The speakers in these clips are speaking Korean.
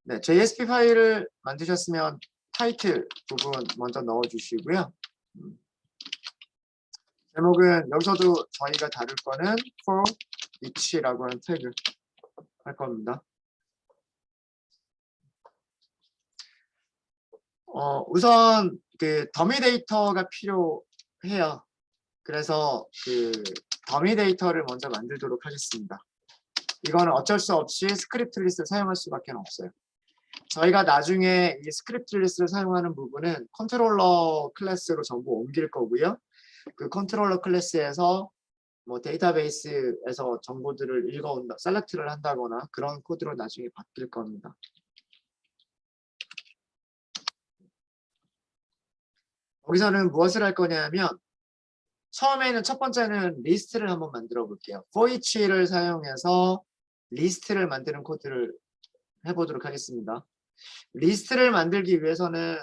네, JSP 파일을 만드셨으면 타이틀 부분 먼저 넣어주시고요. 제목은 여기서도 저희가 다룰 거는 for each라고 하는 태그 할 겁니다. 우선 그 더미 데이터가 필요해요. 그래서 그 더미 데이터를 먼저 만들도록 하겠습니다. 이거는 어쩔 수 없이 스크립트 리스트를 사용할 수밖에 없어요. 저희가 나중에 이 스크립트 리스트를 사용하는 부분은 컨트롤러 클래스로 전부 옮길 거고요. 그 컨트롤러 클래스에서 뭐 데이터베이스에서 정보들을 읽어온다, 셀렉트를 한다거나 그런 코드로 나중에 바뀔 겁니다. 여기서는 무엇을 할 거냐면 처음에는 첫 번째는 리스트를 한번 만들어 볼게요. for each를 사용해서 리스트를 만드는 코드를 해보도록 하겠습니다. 리스트를 만들기 위해서는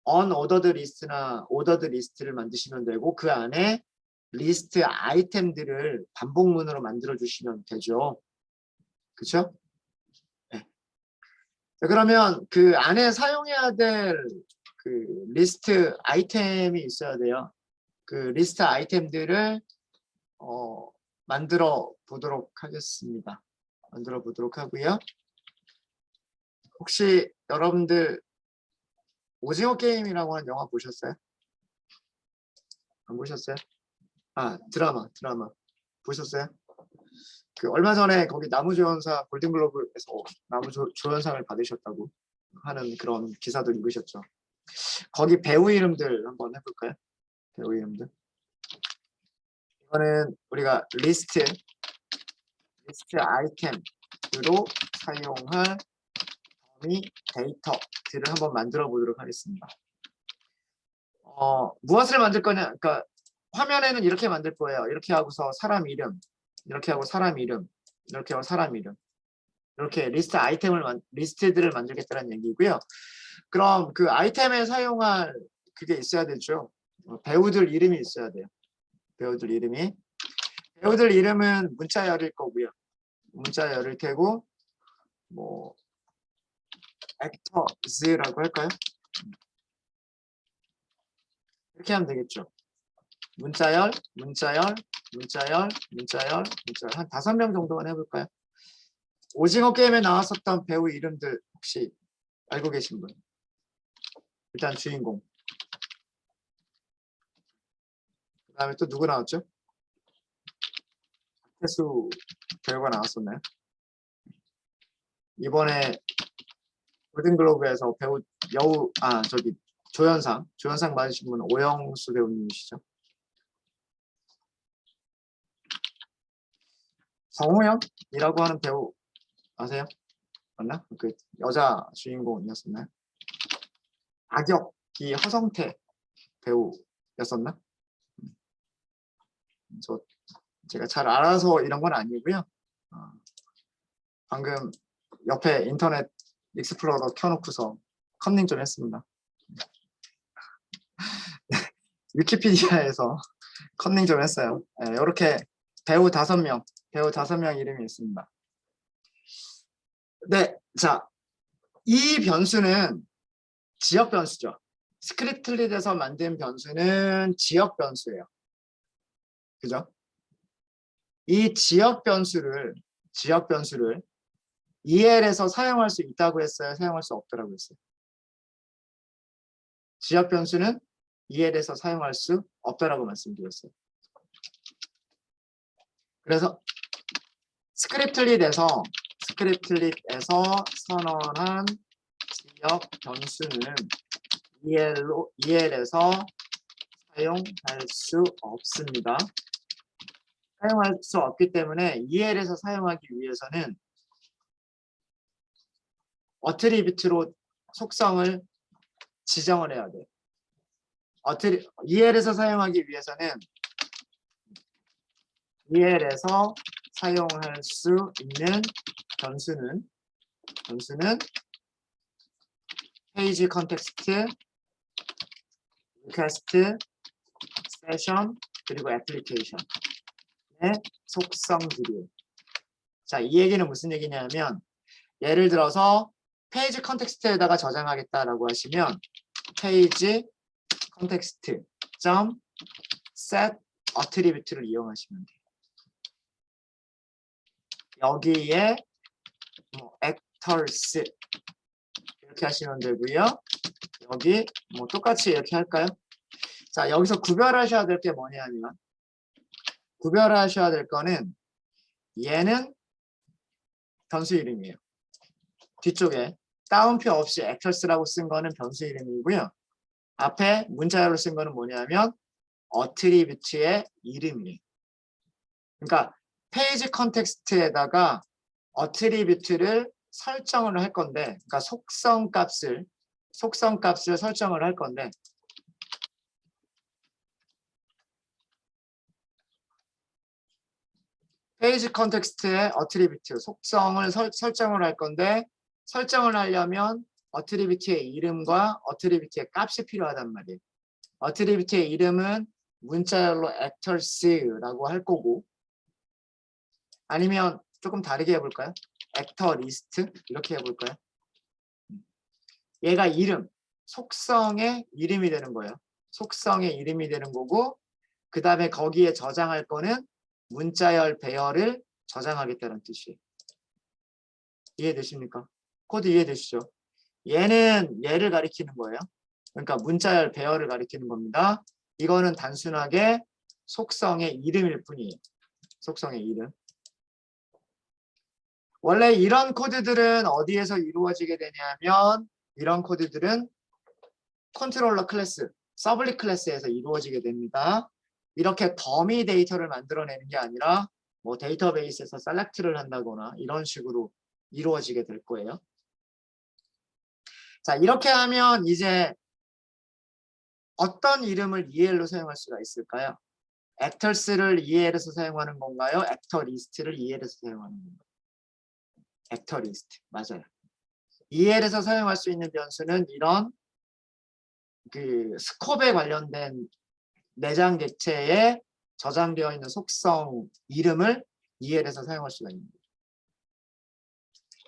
unordered list나 ordered list를 만드시면 되고 그 안에 리스트 아이템들을 반복문으로 만들어 주시면 되죠. 그렇죠? 네. 그러면 그 안에 사용해야 될 그 리스트 아이템이 있어야 돼요. 그 리스트 아이템들을 만들어 보도록 하겠습니다. 만들어 보도록 하고요. 혹시 여러분들 오징어 게임이라고 하는 영화 보셨어요? 안 보셨어요? 아, 드라마 보셨어요? 그 얼마 전에 거기 나무조연상 골든글로브에서 나무조연상을 받으셨다고 하는 그런 기사들 읽으셨죠? 거기 배우 이름들 한번 해볼까요? 배우 이름들. 이거는 우리가 리스트 아이템으로 사용할 더미 데이터들을 한번 만들어 보도록 하겠습니다. 무엇을 만들 거냐? 그러니까 화면에는 이렇게 만들 거예요. 이렇게 하고서 사람 이름, 이렇게 하고 사람 이름, 이렇게 하고 사람 이름. 이렇게 리스트들을 만들겠다는 얘기고요. 그럼 그 아이템에 사용할 그게 있어야 되죠. 배우들 이름이 있어야 돼요. 배우들 이름은 문자열일 거고요. 문자열일 테고 뭐 actors라고 할까요? 이렇게 하면 되겠죠. 문자열 한 5명 정도만 해볼까요? 오징어 게임에 나왔었던 배우 이름들 혹시 알고 계신 분? 일단 주인공. 그 다음에 또 누구 나왔죠? 박태수 배우가 나왔었나요? 이번에 골든글로브에서 배우 조연상 받으신 분은 오영수 배우님이시죠? 정호영이라고 하는 배우 아세요? 맞나? 그 여자 주인공이었었나요? 악역이 허성태 배우였었나? 제가 잘 알아서 이런 건 아니고요. 방금 옆에 인터넷 익스플로러 켜놓고서 컨닝 좀 했습니다. 위키피디아에서 컨닝 좀 했어요. 네, 이렇게 배우 5명 이름이 있습니다. 네, 자, 이 변수는 지역 변수죠. 스크립틀릿에서 만든 변수는 지역 변수예요. 그죠? 이 지역 변수를 EL에서 사용할 수 있다고 했어요? 사용할 수 없다고 했어요? 지역 변수는 EL에서 사용할 수 없다라고 말씀드렸어요. 그래서 스크립틀릿에서 선언한 지역 변수는 EL에서 사용할 수 없습니다. 사용할 수 없기 때문에 EL에서 사용하기 위해서는 어트리뷰트로 속성을 지정을 해야 돼요. EL에서 사용하기 위해서는 EL에서 사용할 수 있는 변수는 페이지 컨텍스트, 리퀘스트, 세션, 그리고 애플리케이션의 속성들이에요. 자, 이 얘기는 무슨 얘기냐면 예를 들어서 페이지 컨텍스트에다가 저장하겠다라고 하시면 페이지 컨텍스트 점 set attribute를 이용하시면 돼요. 여기에 뭐 actors 이렇게 하시면 되고요. 여기 뭐 똑같이 이렇게 할까요? 자, 여기서 구별하셔야 될 게 뭐냐면 구별하셔야 될 거는 얘는 변수 이름이에요. 뒤쪽에 따옴표 없이 actors라고 쓴 거는 변수 이름이고요. 앞에 문자열로 쓴 거는 뭐냐면 attribute의 이름이에요. 그러니까 페이지 컨텍스트에다가 attribute를 설정을 할 건데, 그러니까 속성 값을 설정을 할 건데, 페이지 컨텍스트의 attribute 속성을 설정을 할 건데, 설정을 하려면 attribute의 이름과 attribute의 값이 필요하단 말이에요. attribute의 이름은 문자열로 actors라고 할 거고, 아니면 조금 다르게 해볼까요? actor list 이렇게 해볼까요? 얘가 이름, 속성의 이름이 되는 거예요. 속성의 이름이 되는 거고, 그 다음에 거기에 저장할 거는 문자열 배열을 저장하겠다는 뜻이에요. 이해되십니까? 코드 이해되시죠? 얘는 얘를 가리키는 거예요. 그러니까 문자열 배열을 가리키는 겁니다. 이거는 단순하게 속성의 이름일 뿐이에요. 속성의 이름. 원래 이런 코드들은 어디에서 이루어지게 되냐면 이런 코드들은 컨트롤러 클래스, 서블릿 클래스에서 이루어지게 됩니다. 이렇게 더미 데이터를 만들어내는 게 아니라 뭐 데이터베이스에서 셀렉트를 한다거나 이런 식으로 이루어지게 될 거예요. 자, 이렇게 하면 이제 어떤 이름을 EL로 사용할 수가 있을까요? actors를 EL에서 사용하는 건가요? actor list를 EL에서 사용하는 건가요? actor list, 맞아요. EL에서 사용할 수 있는 변수는 이런 그 스콥에 관련된 내장 객체에 저장되어 있는 속성 이름을 EL에서 사용할 수가 있는 거죠.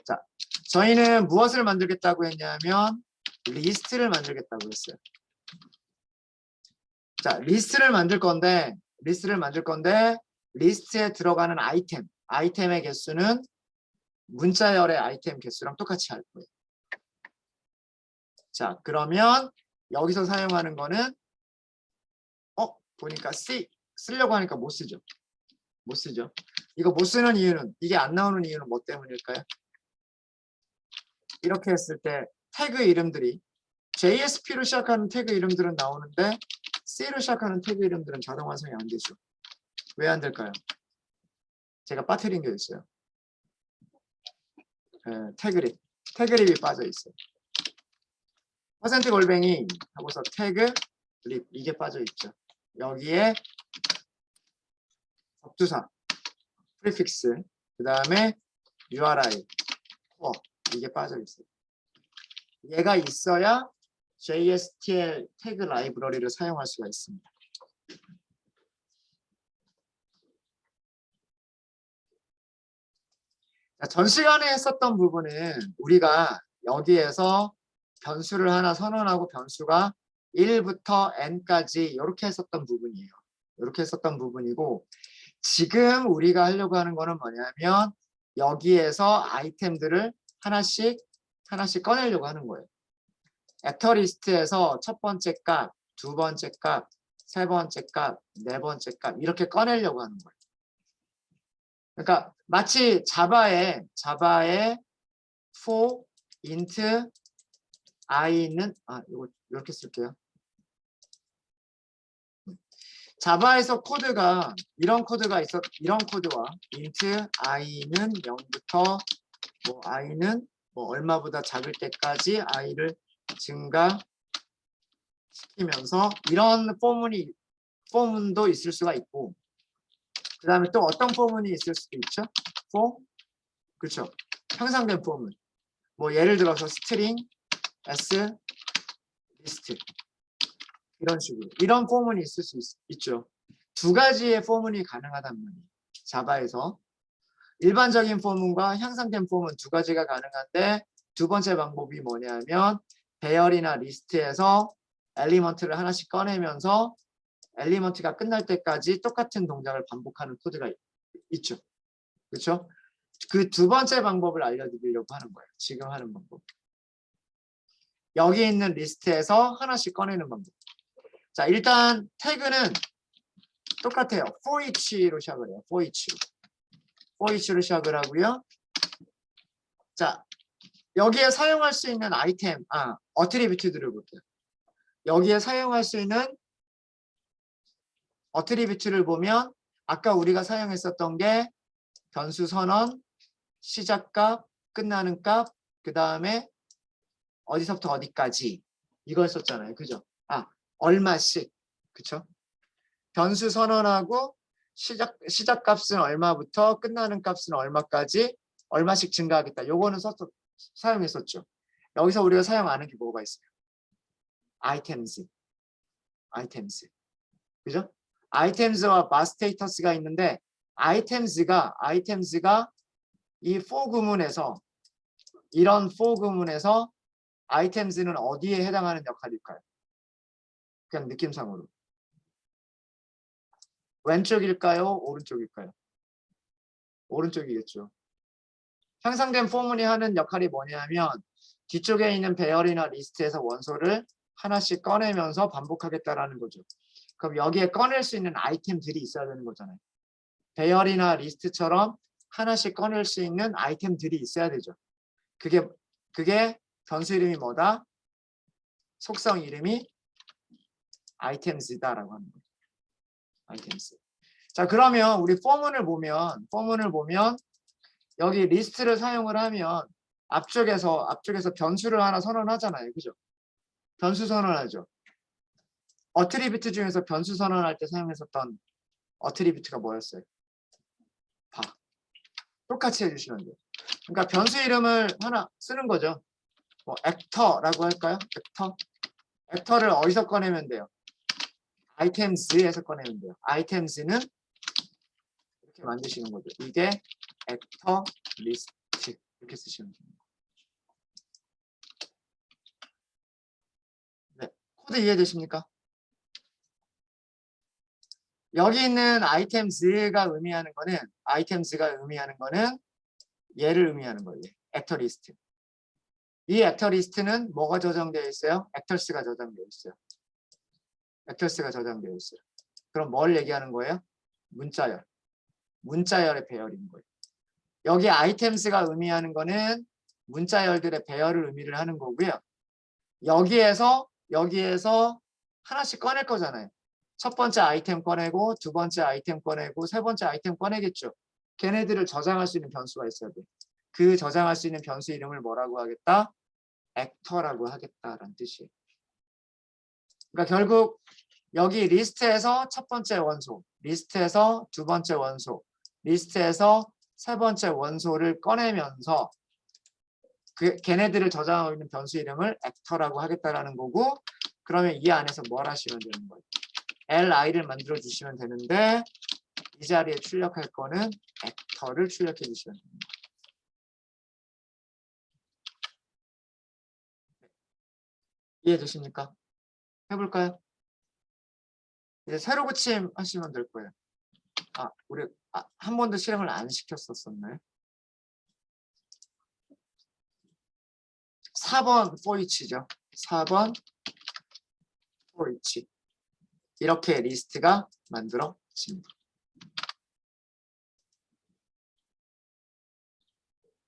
자, 저희는 무엇을 만들겠다고 했냐면 리스트를 만들겠다고 했어요. 자, 리스트를 만들 건데 리스트에 들어가는 아이템의 개수는 문자열의 아이템 개수랑 똑같이 할 거예요. 자, 그러면 여기서 사용하는 거는 보니까 쓰려고 하니까 못 쓰죠. 이거 못 쓰는 이유는, 이게 안 나오는 이유는 뭐 때문일까요? 이렇게 했을 때 태그 이름들이 JSP로 시작하는 태그 이름들은 나오는데 C로 시작하는 태그 이름들은 자동 완성이 안 되죠. 왜 안 될까요? 제가 빠뜨린 게 있어요. 태그립이 빠져 있어요. 퍼센트 골뱅이 하고서 태그립 이게 빠져 있죠. 여기에 접두사, 프리픽스, 그 다음에 URI, 코어 이게 빠져 있어요. 얘가 있어야 JSTL 태그 라이브러리를 사용할 수가 있습니다. 전 시간에 했었던 부분은 우리가 여기에서 변수를 하나 선언하고 변수가 1부터 n까지 이렇게 했었던 부분이에요. 이렇게 했었던 부분이고 지금 우리가 하려고 하는 거는 뭐냐면 여기에서 아이템들을 하나씩 꺼내려고 하는 거예요. 액터 리스트에서 첫 번째 값, 두 번째 값, 세 번째 값, 네 번째 값 이렇게 꺼내려고 하는 거예요. 그러니까 마치 자바에 for int i는 이거 이렇게 쓸게요. 자바에서 코드가 이런 코드와 int i는 0부터 뭐 i는 뭐 얼마보다 작을 때까지 i를 증가시키면서 이런 포문도 있을 수가 있고 그 다음에 또 어떤 포문이 있을 수도 있죠. 그렇죠. 형상된 포문. 뭐 예를 들어서 스트링 s 리스트 이런 식으로 이런 포문이 있을 수 있죠. 두 가지의 포문이 가능하단 말이에요. 자바에서 일반적인 포문과 향상된 포문 두 가지가 가능한데 두 번째 방법이 뭐냐면 배열이나 리스트에서 엘리먼트를 하나씩 꺼내면서 엘리먼트가 끝날 때까지 똑같은 동작을 반복하는 코드가 있죠. 그렇죠? 그 두 번째 방법을 알려드리려고 하는 거예요. 지금 하는 방법. 여기 있는 리스트에서 하나씩 꺼내는 방법. 자, 일단 태그는 똑같아요. for each로 시작을 해요. for each로. for each로 시작을 하고요. 자, 여기에 사용할 수 있는 아이템, 어트리뷰트들을 볼게요. 여기에 사용할 수 있는 어트리뷰트를 보면 아까 우리가 사용했었던 게 변수 선언, 시작값, 끝나는 값, 그 다음에 어디서부터 어디까지 이걸 썼잖아요. 그죠? 얼마씩. 그쵸? 변수 선언하고 시작값은 얼마부터 끝나는 값은 얼마까지 얼마씩 증가하겠다. 요거는 사용했었죠. 여기서 우리가 사용 안 하는 게 뭐가 있어요? 아이템즈. 그죠? 아이템즈와 마스테이터스가 있는데 아이템즈가 이 for 구문에서 이런 for 구문에서 아이템즈는 어디에 해당하는 역할일까요? 그냥 느낌상으로. 왼쪽일까요? 오른쪽일까요? 오른쪽이겠죠. 향상된 포문이 하는 역할이 뭐냐면 뒤쪽에 있는 배열이나 리스트에서 원소를 하나씩 꺼내면서 반복하겠다라는 거죠. 그럼 여기에 꺼낼 수 있는 아이템들이 있어야 되는 거잖아요. 배열이나 리스트처럼 하나씩 꺼낼 수 있는 아이템들이 있어야 되죠. 그게 변수 이름이 뭐다? 속성 이름이 아이템즈다라고 하는 거예요. 아이템즈. 자, 그러면 우리 포문을 보면 여기 리스트를 사용을 하면 앞쪽에서 변수를 하나 선언하잖아요. 그죠? 변수 선언하죠. 어트리뷰트 중에서 변수 선언할 때 사용했었던 어트리뷰트가 뭐였어요? 똑같이 해주시면 돼요. 그러니까 변수 이름을 하나 쓰는 거죠. 뭐 액터라고 할까요? 액터를 어디서 꺼내면 돼요? 아이템즈에서 꺼내면 돼요. 아이템즈는 이렇게 만드시는 거죠. 이게 액터 리스트 이렇게 쓰시면 됩니다. 네, 코드 이해되십니까? 여기 있는 아이템즈가 의미하는 거는 얘를 의미하는 거예요. 액터 리스트. 이 액터 리스트는 뭐가 저장되어 있어요? 액터스가 저장되어 있어요. 그럼 뭘 얘기하는 거예요? 문자열의 배열인 거예요. 여기 아이템스가 의미하는 거는 문자열들의 배열을 의미를 하는 거고요. 여기에서 하나씩 꺼낼 거잖아요. 첫 번째 아이템 꺼내고 두 번째 아이템 꺼내고 세 번째 아이템 꺼내겠죠. 걔네들을 저장할 수 있는 변수가 있어야 돼. 그 저장할 수 있는 변수 이름을 뭐라고 하겠다? 액터라고 하겠다라는 뜻이에요. 그러니까 결국 여기 리스트에서 첫 번째 원소, 리스트에서 두 번째 원소, 리스트에서 세 번째 원소를 꺼내면서 걔네들을 저장하고 있는 변수 이름을 액터라고 하겠다라는 거고, 그러면 이 안에서 뭘 하시면 되는 거예요? li를 만들어 주시면 되는데 이 자리에 출력할 거는 액터를 출력해 주시면 됩니다. 이해되십니까? 해볼까요? 이제 새로 고침 하시면 될 거예요. 우리 한 번도 실행을 안 시켰었나요? 4번 for each죠. 4번 for each. 이렇게 리스트가 만들어집니다.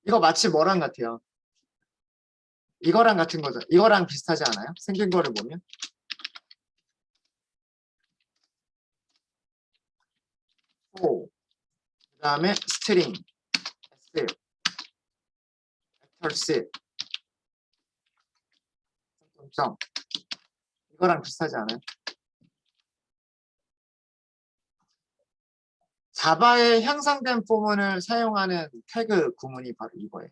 이거 마치 뭐랑 같아요? 이거랑 같은 거죠. 이거랑 비슷하지 않아요? 생긴 거를 보면. 그 다음에 스트링, s, 벡터스, 점점 이거랑 비슷하지 않아요? 자바의 향상된 포문을 사용하는 태그 구문이 바로 이거예요.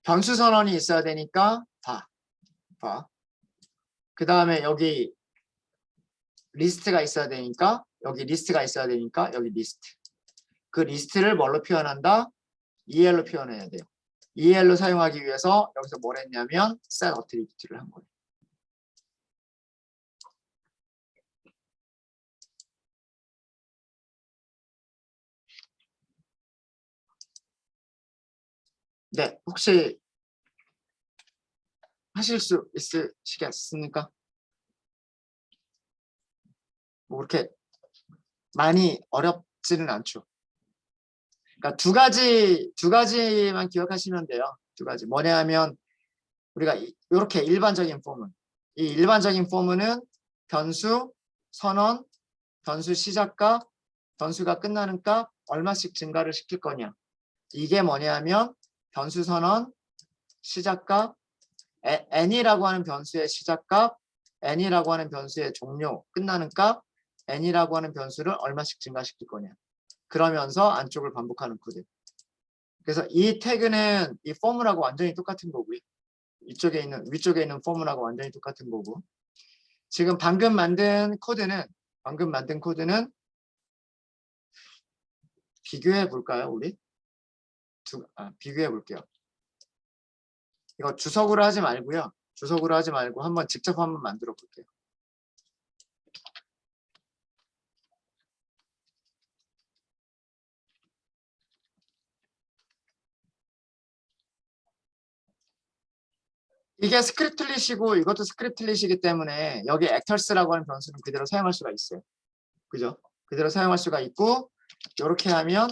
변수 선언이 있어야 되니까 봐. 그 다음에 여기 리스트가 있어야 되니까 여기 리스트가 있어야 되니까 여기 리스트. 그 리스트를 뭘로 표현한다? EL로 표현해야 돼요. EL로 사용하기 위해서 여기서 뭘 했냐면 set attribute를 한 거예요. 네, 혹시 하실 수 있으시겠습니까? 뭐 그렇게 많이 어렵지는 않죠. 그러니까 두 가지만 기억하시면 돼요. 두 가지. 뭐냐 하면 우리가 이렇게 일반적인 폼은 이 일반적인 폼은 변수 선언, 변수 시작값, 변수가 끝나는 값 얼마씩 증가를 시킬 거냐. 이게 뭐냐 하면 변수 선언, 시작값, n이라고 하는 변수의 시작값, n이라고 하는 변수의 종료, 끝나는 값, n이라고 하는 변수를 얼마씩 증가시킬 거냐. 그러면서 안쪽을 반복하는 코드. 그래서 이 태그는 이 포뮬하고 완전히 똑같은 거고요. 위쪽에 있는 포뮬하고 완전히 똑같은 거고. 지금 방금 만든 코드는 비교해 볼까요, 우리? 비교해 볼게요. 이거 주석으로 하지 말고요. 주석으로 하지 말고 직접 한번 만들어 볼게요. 이게 스크립틀릿이고 이것도 스크립틀릿이기 때문에 여기 actors라고 하는 변수는 그대로 사용할 수가 있어요. 그죠? 그대로 사용할 수가 있고 이렇게 하면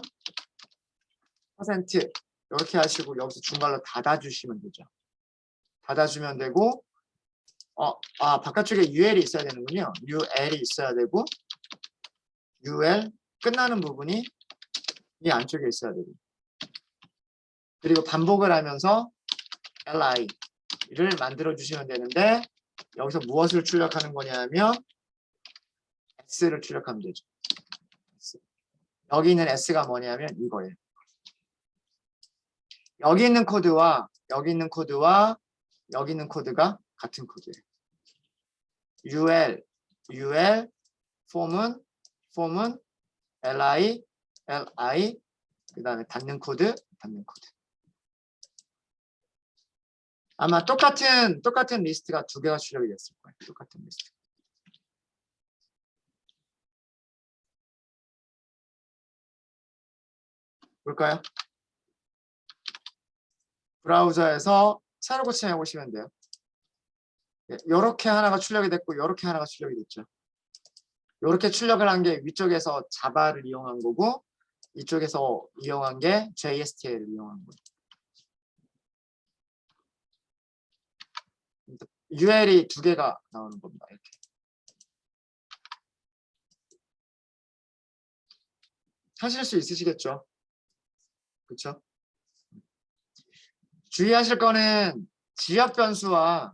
%, 이렇게 하시고 여기서 중괄호 닫아주시면 되죠. 닫아주면 되고 바깥쪽에 UL이 있어야 되는군요. UL이 있어야 되고 UL 끝나는 부분이 이 안쪽에 있어야 되고 그리고 반복을 하면서 LI를 만들어 주시면 되는데 여기서 무엇을 출력하는 거냐면 S를 출력하면 되죠. S. 여기 있는 S가 뭐냐면 이거예요. 여기 있는 코드와 여기 있는 코드가 같은 코드예요. UL 폼은 LI 그 다음에 닫는 코드 아마 똑같은 리스트가 두 개가 출력이 됐을 거예요. 똑같은 리스트. 볼까요? 브라우저에서 새로 고침해 보시면 돼요. 이렇게 하나가 출력이 됐고 이렇게 하나가 출력이 됐죠. 이렇게 출력을 한 게 위쪽에서 자바를 이용한 거고 이쪽에서 이용한 게 JSTL을 이용한 거예요. UL이 두 개가 나오는 겁니다. 이렇게. 하실 수 있으시겠죠? 그렇죠? 주의하실 거는 지역 변수와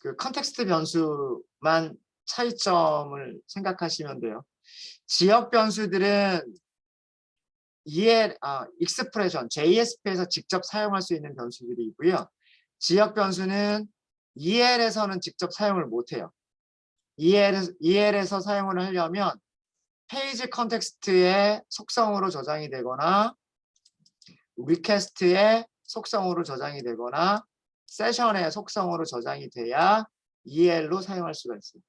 그 컨텍스트 변수만 차이점을 생각하시면 돼요. 지역 변수들은 익스프레션, JSP에서 직접 사용할 수 있는 변수들이고요. 지역 변수는 EL에서는 직접 사용을 못해요. EL에서 사용을 하려면 페이지 컨텍스트의 속성으로 저장이 되거나 리퀘스트의 속성으로 저장이 되거나 세션의 속성으로 저장이 돼야 EL로 사용할 수가 있어요.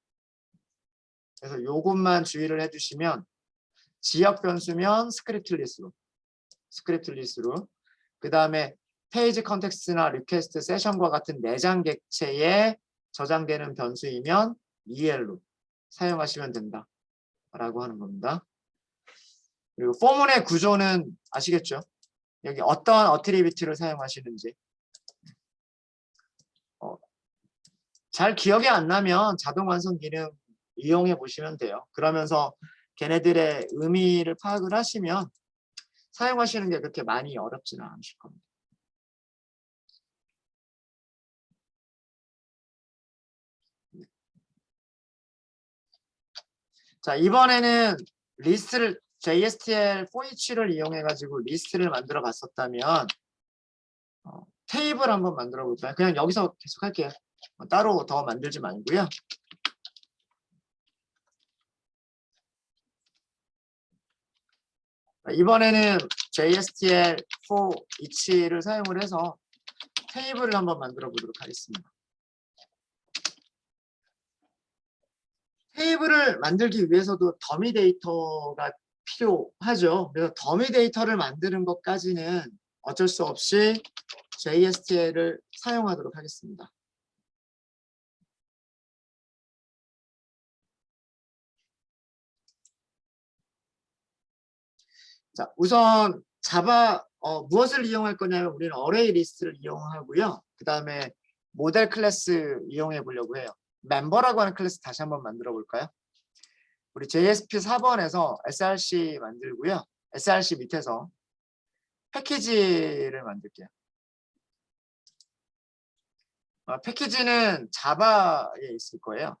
그래서 이것만 주의를 해주시면 지역 변수면 스크립틀릿으로 그 다음에 페이지 컨텍스트나 리퀘스트 세션과 같은 내장 객체에 저장되는 변수이면 EL로 사용하시면 된다 라고 하는 겁니다. 그리고 포문의 구조는 아시겠죠? 여기 어떤 어트리뷰트를 사용하시는지 잘 기억이 안 나면 자동 완성 기능 이용해 보시면 돼요. 그러면서 걔네들의 의미를 파악을 하시면 사용하시는 게 그렇게 많이 어렵지는 않으실 겁니다. 자, 이번에는 리스트를 JSTL for each를 이용해 가지고 리스트를 만들어 봤었다면 테이블 한번 만들어 볼까요? 그냥 여기서 계속 할게요. 따로 더 만들지 말고요. 이번에는 JSTL4 each를 사용을 해서 테이블을 한번 만들어 보도록 하겠습니다. 테이블을 만들기 위해서도 더미 데이터가 필요하죠. 그래서 더미 데이터를 만드는 것까지는 어쩔 수 없이 JSTL을 사용하도록 하겠습니다. 자, 우선 자바 무엇을 이용할 거냐면 우리는 어레이 리스트를 이용하고요. 그 다음에 모델 클래스 이용해 보려고 해요. 멤버라고 하는 클래스 다시 한번 만들어 볼까요? 우리 JSP 4번에서 SRC 만들고요. SRC 밑에서 패키지를 만들게요. 패키지는 자바에 있을 거예요.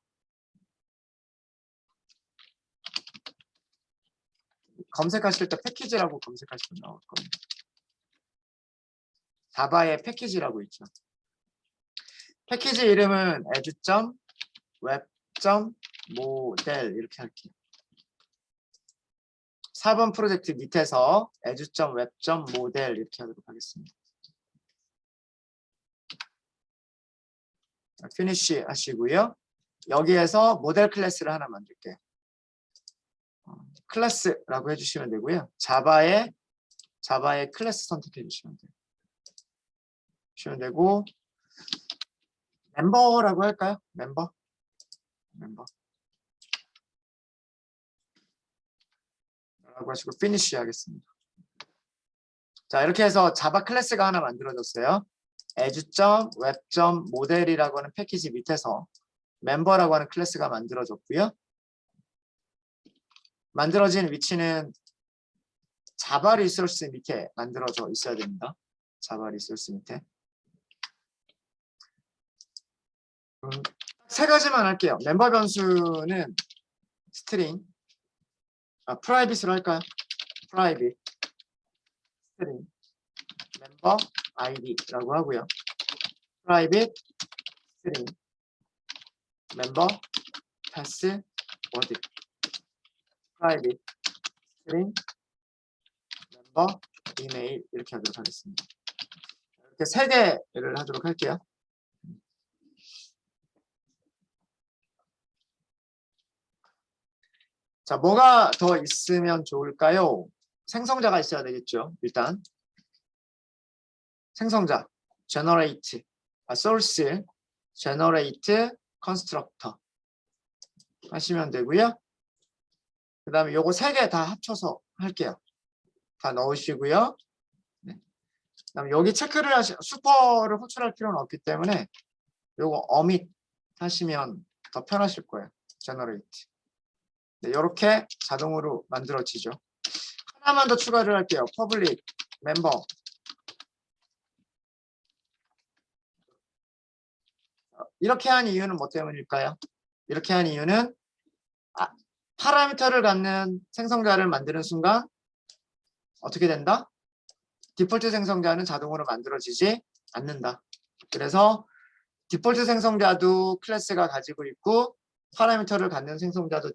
검색하실 때 패키지라고 검색하시면 나올 겁니다. 자바의 패키지라고 있죠. 패키지 이름은 edu.web.model 이렇게 할게요. 4번 프로젝트 밑에서 edu.web.model 이렇게 하도록 하겠습니다. 피니쉬 하시고요. 여기에서 모델 클래스를 하나 만들게요. 클래스라고 해주시면 되고요. 자바의 클래스 선택해 주시면 돼요. 주시면 되고 멤버라고 할까요? 멤버 라고 하시고 피니쉬 하겠습니다. 자, 이렇게 해서 자바 클래스가 하나 만들어졌어요. edu.web.model이라고 하는 패키지 밑에서 멤버라고 하는 클래스가 만들어졌고요. 만들어진 위치는 자바 리소스 밑에 만들어져 있어야 됩니다. 자바 리소스 밑에. 세 가지만 할게요. 멤버 변수는 스트링, 프라이빗으로 할까요? 프라이빗 스트링 멤버 아이디라고 하고요. 프라이빗 스트링 멤버 패스워드 프라이빗 스트링 멤버 이메일 이렇게 하도록 하겠습니다. 이렇게 세 개를 하도록 할게요. 자, 뭐가 더 있으면 좋을까요? 생성자가 있어야 되겠죠. 일단 생성자 generate source generate constructor 하시면 되고요. 그 다음에 요거 세 개 다 합쳐서 할게요. 다 넣으시고요. 네. 그다음에 여기 체크를 슈퍼를 호출할 필요는 없기 때문에 요거 omit 하시면 더 편하실 거예요. generate. 네, 이렇게 자동으로 만들어지죠. 하나만 더 추가를 할게요. public member 이렇게 한 이유는 뭐 때문일까요? 이렇게 한 이유는 파라미터를 갖는 생성자를 만드는 순간 어떻게 된다? 디폴트 생성자는 자동으로 만들어지지 않는다. 그래서 디폴트 생성자도 클래스가 가지고 있고 파라미터를 갖는 생성자도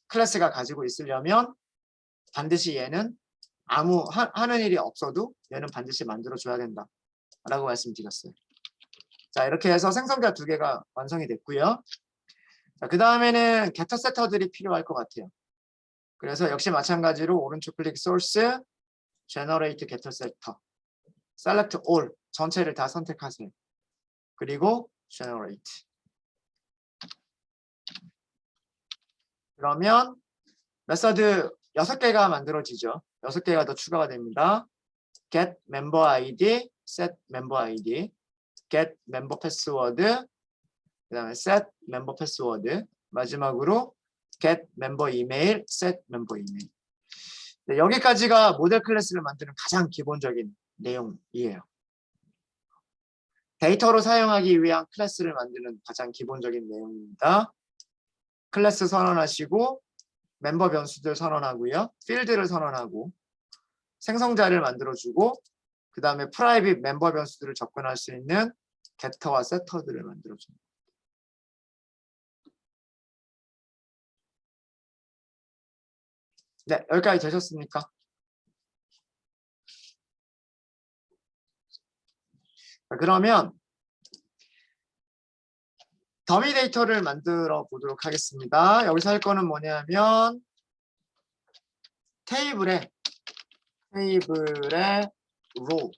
클래스가 가지고 있으려면 반드시 얘는 하는 일이 없어도 얘는 반드시 만들어줘야 된다 라고 말씀드렸어요. 자, 이렇게 해서 생성자 두 개가 완성이 됐고요. 자, 그 다음에는 getter setter들이 필요할 것 같아요. 그래서 역시 마찬가지로 오른쪽 클릭 source generate getter setter select all 전체를 다 선택하세요. 그리고 generate. 그러면 메서드 6개가 만들어지죠. 6개가 더 추가가 됩니다. get member id, set member id, get member password, 그 다음에 set member password, 마지막으로 get member email, set member email. 네, 여기까지가 모델 클래스를 만드는 가장 기본적인 내용이에요. 데이터로 사용하기 위한 클래스를 만드는 가장 기본적인 내용입니다. 클래스 선언하시고 멤버 변수들 선언하고요. 필드를 선언하고 생성자를 만들어주고 그 다음에 프라이빗 멤버 변수들을 접근할 수 있는 getter와 setter들을 만들어줍니다. 네, 여기까지 되셨습니까? 자, 그러면 더미 데이터를 만들어 보도록 하겠습니다. 여기서 할 거는 뭐냐면 테이블에 로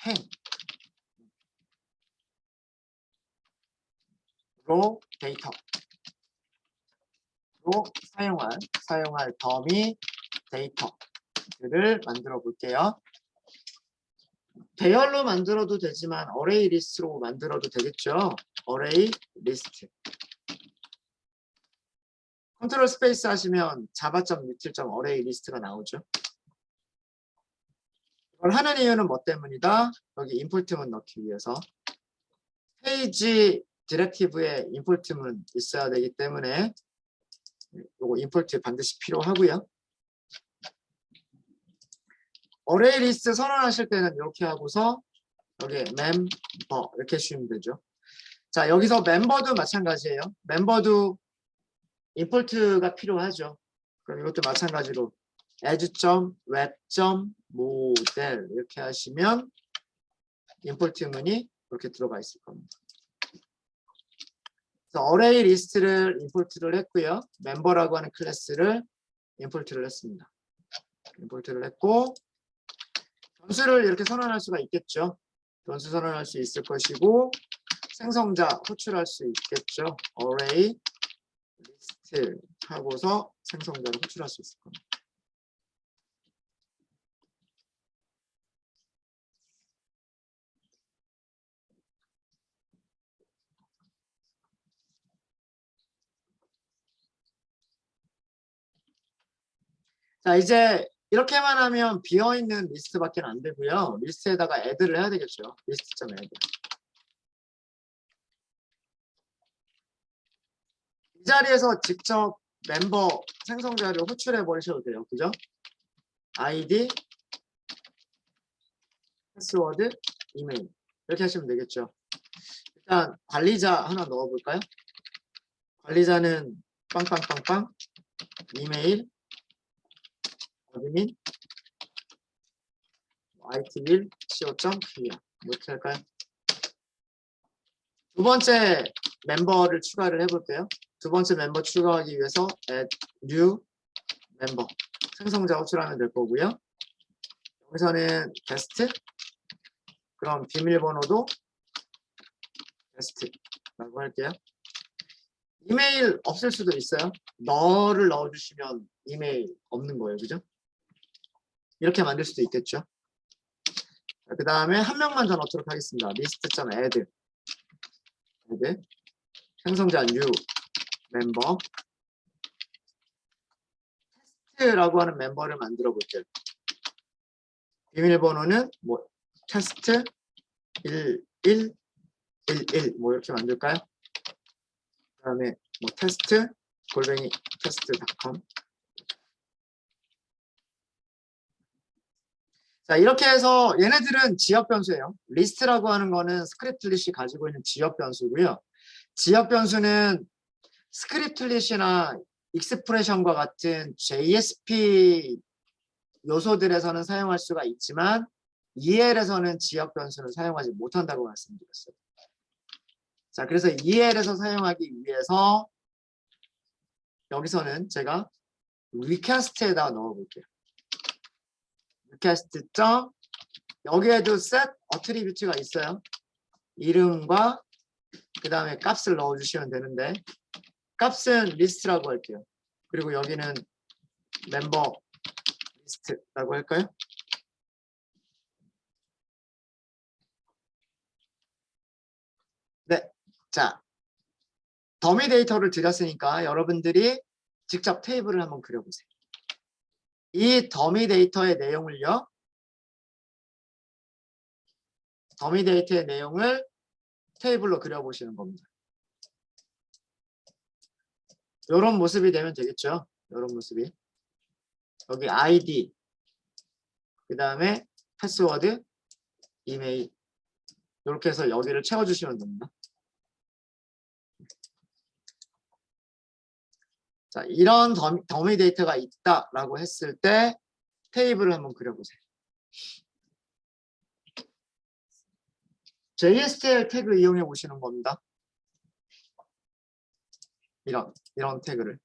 행 로 데이터로 사용할 더미 데이터들을 만들어 볼게요. 배열로 만들어도 되지만 어레이 리스트로 만들어도 되겠죠. 어레이 리스트. 컨트롤 스페이스 하시면 java.util.array 리스트가 나오죠. 이걸 하는 이유는 뭐 때문이다? 여기 인풋문 넣기 위해서. 페이지 디렉티브에 인풋문 있어야 되기 때문에 요거 인풋 반드시 필요하고요. 어레이 리스트 선언하실 때는 이렇게 하고서 여기 멤버 이렇게 주시면 되죠. 자, 여기서 멤버도 마찬가지예요. 멤버도 임포트가 필요하죠. 그럼 이것도 마찬가지로 as.web.model 이렇게 하시면 임포트문이 이렇게 들어가 있을 겁니다. 그래서 어레이 리스트를 임포트를 했고요. 멤버라고 하는 클래스를 임포트를 했습니다. 임포트를 했고 변수를 이렇게 선언할 수가 있겠죠. 변수 선언할 수 있을 것이고 생성자 호출할 수 있겠죠. array 리스트 하고서 생성자를 호출할 수 있을 겁니다. 자, 이제 이렇게만 하면 비어있는 리스트밖에 안 되고요. 리스트에다가 add를 해야 되겠죠. 리스트.add. 이 자리에서 직접 멤버 생성자를 호출해 버리셔도 돼요. 그죠? 아이디, 패스워드, 이메일 이렇게 하시면 되겠죠. 일단 관리자 하나 넣어볼까요? 관리자는 빵빵빵빵 이메일 어드민 it1 co.kr 이렇게 할까요? 두 번째 멤버를 추가를 해볼게요. 두 번째 멤버 추가하기 위해서 add new member 생성자 호출하면 될 거고요. 여기서는 게스트 그럼 비밀번호도 게스트라고 할게요. 이메일 없을 수도 있어요. 너를 넣어주시면 이메일 없는 거예요. 그죠? 이렇게 만들 수도 있겠죠. 그 다음에 한 명만 더 넣도록 하겠습니다. list.add 생성자 new 멤버 테스트라고 하는 멤버를 만들어 볼게요. 비밀번호는 뭐 테스트 1111 뭐 이렇게 만들까요? 그 다음에 뭐 테스트 @테스트.com 자, 이렇게 해서 얘네들은 지역 변수예요. 리스트라고 하는 거는 스크립트릿이 가지고 있는 지역 변수고요. 지역 변수는 스크립트릿이나 익스프레션과 같은 JSP 요소들에서는 사용할 수가 있지만 EL에서는 지역 변수는 사용하지 못한다고 말씀드렸어요. 자, 그래서 EL에서 사용하기 위해서 여기서는 제가 리퀘스트에다 넣어볼게요. 리퀘스트 여기에도 set attribute가 있어요. 이름과 그 다음에 값을 넣어주시면 되는데 값은 리스트라고 할게요. 그리고 여기는 멤버 리스트라고 할까요? 네, 자 더미 데이터를 드렸으니까 여러분들이 직접 테이블을 한번 그려보세요. 이 더미 데이터의 내용을요. 더미 데이터의 내용을 테이블로 그려보시는 겁니다. 이런 모습이 되면 되겠죠. 이런 모습이. 여기 아이디, 그 다음에 패스워드, 이메일 이렇게 해서 여기를 채워주시면 됩니다. 자, 이런 더미 데이터가 있다라고 했을 때 테이블을 한번 그려보세요. JSTL 태그 이용해 보시는 겁니다. 이런 태그를.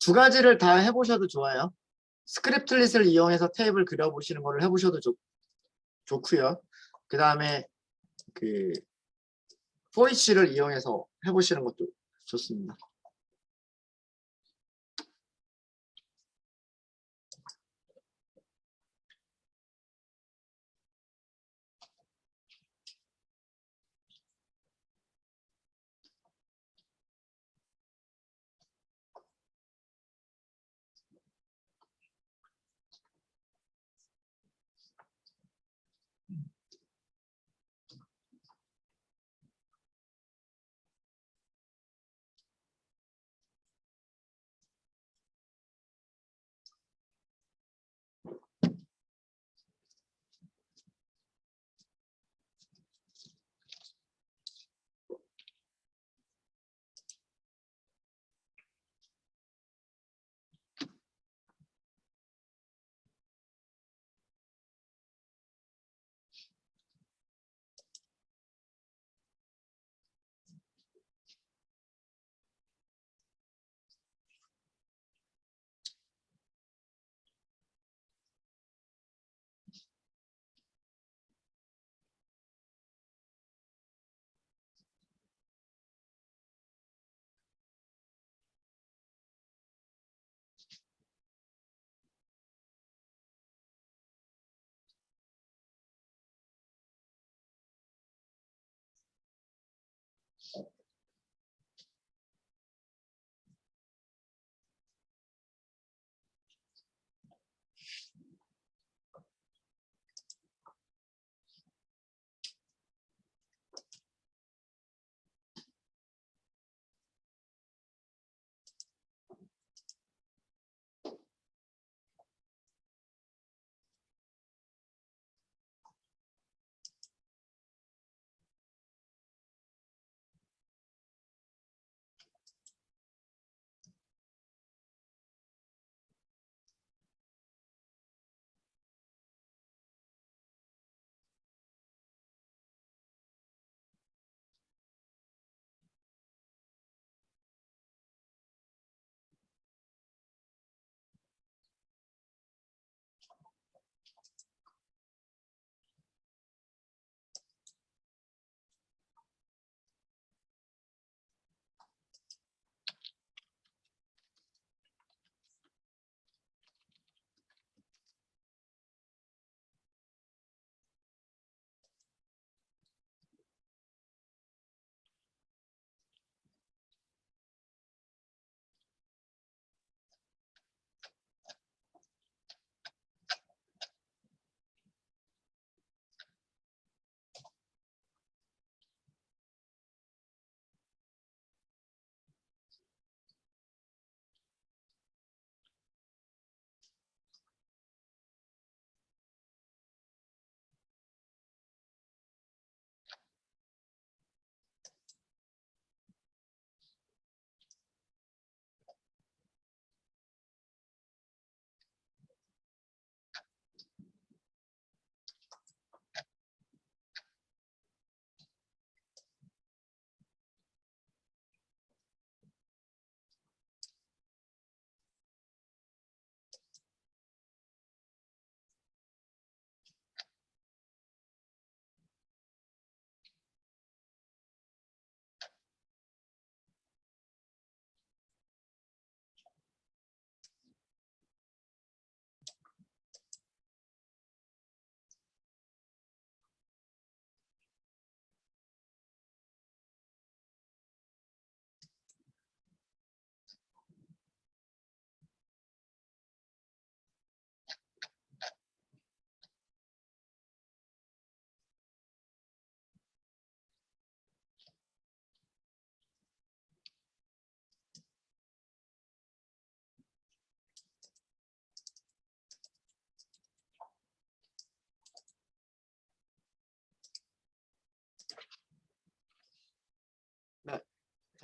두 가지를 다 해보셔도 좋아요. 스크립틀릿을 이용해서 테이블 그려보시는 거를 해보셔도 좋고요. 그 다음에 그 포이치를 이용해서 해보시는 것도 좋습니다.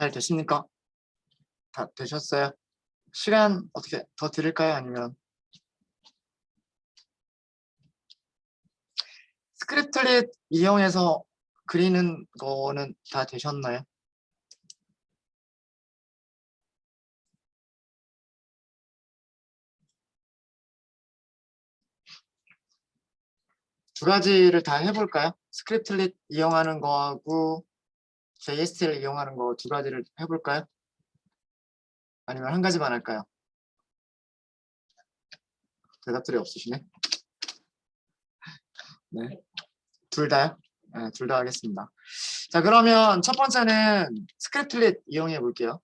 잘 됐습니까? 다 되셨어요? 시간 어떻게 더 드릴까요? 아니면 스크립트릿 이용해서 그리는 거는 다 되셨나요? 두 가지를 다 해볼까요? 스크립트릿 이용하는 거하고 JST를 이용하는 거 두 가지를 해볼까요? 아니면 한 가지만 할까요? 대답들이 없으시네. 네, 둘 다요? 네, 둘 다 하겠습니다. 자, 그러면 첫 번째는 스크립트릿 이용해 볼게요.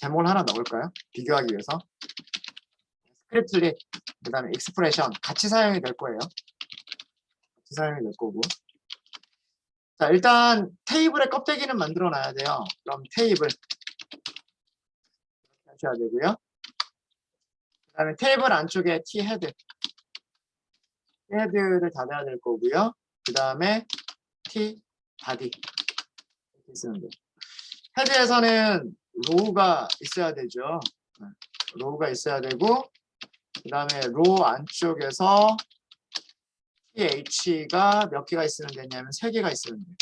제목을 하나 넣을까요? 비교하기 위해서. 스크립트릿, 그 다음에 익스프레션 같이 사용이 될 거예요. 같이 사용이 될 거고. 자, 일단 테이블의 껍데기는 만들어 놔야 돼요. 그럼 테이블 하셔야 되고요. 그 다음에 테이블 안쪽에 T 헤드. 헤드를 닫아야 될 거고요. 그 다음에 T 바디 이렇게 쓰는 거. 헤드에서는 로우가 있어야 되죠. 로우가 있어야 되고 그 다음에 로우 안쪽에서 TH가 몇 개가 있으면 되냐면 3개가 있으면 돼요.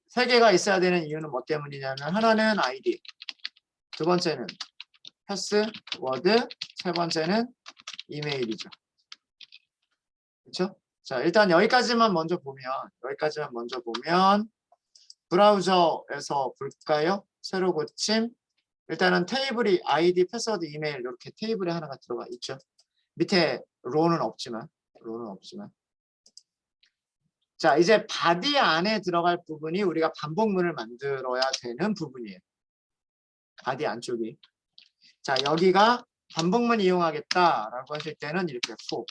3개가 있어야 되는 이유는 뭐 때문이냐면 하나는 ID, 두 번째는 패스워드, 세 번째는 이메일이죠. 그렇죠? 자, 일단 여기까지만 먼저 보면 브라우저에서 볼까요? 새로 고침. 일단은 테이블이 ID, 패스워드, 이메일 이렇게 테이블에 하나가 들어가 있죠. 밑에 로우는 없지만. 자, 이제 바디 안에 들어갈 부분이 우리가 반복문을 만들어야 되는 부분이에요. 바디 안쪽이. 자, 여기가 반복문 이용하겠다라고 하실 때는 이렇게 for.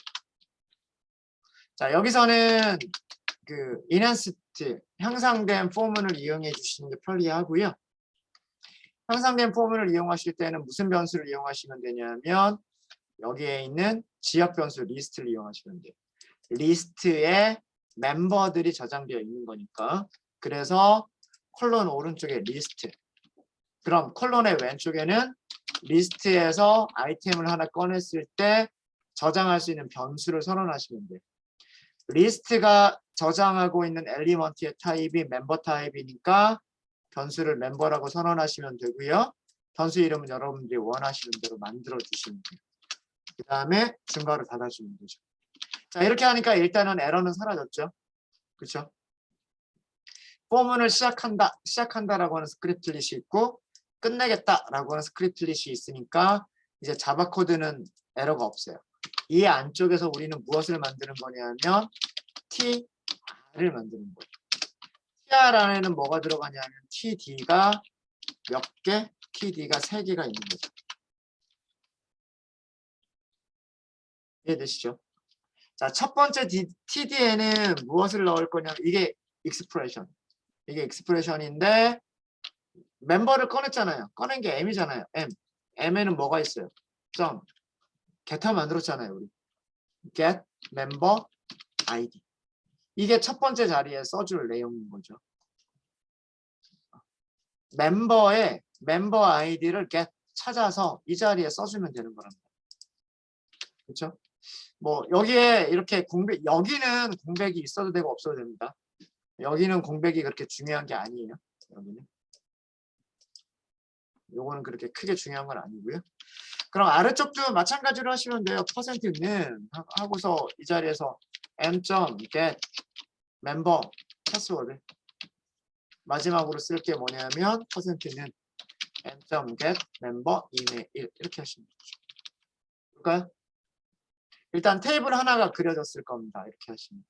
자, 여기서는 그 enhanced 향상된 포문을 이용해 주시는 게 편리하고요. 향상된 포문을 이용하실 때는 무슨 변수를 이용하시면 되냐면 여기에 있는 지역 변수 리스트를 이용하시면 돼요. 리스트에 멤버들이 저장되어 있는 거니까. 그래서 콜론 오른쪽에 리스트. 그럼 콜론의 왼쪽에는 리스트에서 아이템을 하나 꺼냈을 때 저장할 수 있는 변수를 선언하시면 돼요. 리스트가 저장하고 있는 엘리먼트의 타입이 멤버 타입이니까 변수를 멤버라고 선언하시면 되고요. 변수 이름은 여러분들이 원하시는 대로 만들어 주시면 돼요. 그 다음에 증거를 받아주면 되죠. 자, 이렇게 하니까 일단은 에러는 사라졌죠. 그렇죠? 포문을 시작한다라고 하는 스크립트릿이 있고 끝내겠다라고 하는 스크립트릿이 있으니까 이제 자바 코드는 에러가 없어요. 이 안쪽에서 우리는 무엇을 만드는 거냐면 TR을 만드는 거예요. TR 안에는 뭐가 들어가냐면 TD가 몇 개? TD가 3개가 있는 거죠. 이해되시죠? 자, 첫 번째 TD에는 무엇을 넣을 거냐면 이게 익스프레션. 이게 익스프레션인데 멤버를 꺼냈잖아요. 꺼낸 게 M이잖아요. M. M에는 뭐가 있어요? 점. getter 만들었잖아요. 우리. get member ID. 이게 첫 번째 자리에 써줄 내용인 거죠. 멤버의 멤버 아이디를 get 찾아서 이 자리에 써주면 되는 거랍니다. 그렇죠? 뭐 여기에 이렇게 여기는 공백이 있어도 되고 없어도 됩니다. 여기는 공백이 그렇게 중요한 게 아니에요. 여기는. 요거는 그렇게 크게 중요한 건 아니고요. 그럼 아래쪽도 마찬가지로 하시면 돼요. %는 하고서 이 자리에서 m.get member 패스워드 마지막으로 쓸 게 뭐냐면 %는 m.get member email 이렇게 하시면 되죠. 그럴까요? 일단 테이블 하나가 그려졌을 겁니다. 이렇게 하시면.